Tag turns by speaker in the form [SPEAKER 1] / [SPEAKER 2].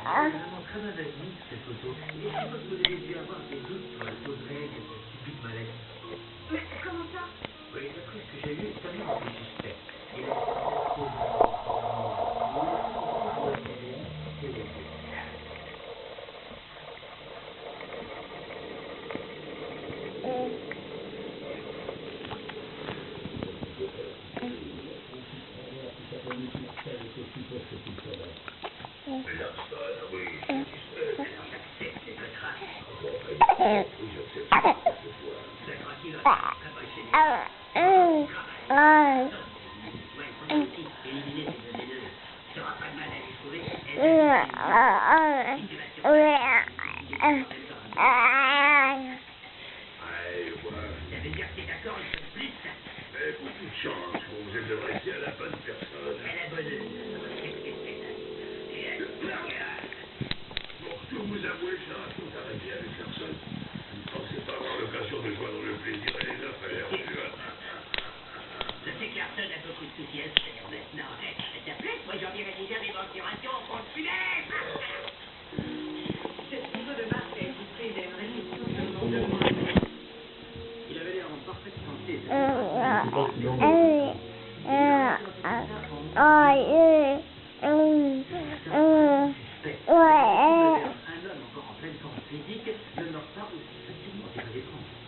[SPEAKER 1] vraiment très mal admise, cette photo. Et je suppose que vous avez dû avoir des doutes sur la cause réelle de cette subite maladie.
[SPEAKER 2] Mais comment ça?
[SPEAKER 1] Oui, d'après ce que j'ai lu, ça vient un peu suspect. Et là,
[SPEAKER 3] Beaucoup de chance, vous êtes adressé à la bonne personne. Bon, je dois vous avouer que ça a tout arrêté avec personne. Je ne pensais pas avoir l'occasion de joindre le plaisir et les affaires.
[SPEAKER 4] Je sais que Carson a beaucoup de soucis à se faire maintenant. Ça plaît, moi j'enverrai déjà des mensurations au compte funèbre.
[SPEAKER 2] Cette photo de Marc a été prise à une réception seulement 2 mois.
[SPEAKER 1] il avait l'air en parfaite santé. Un homme encore en pleine forme physique ne meurt pas aussi facilement des étranges.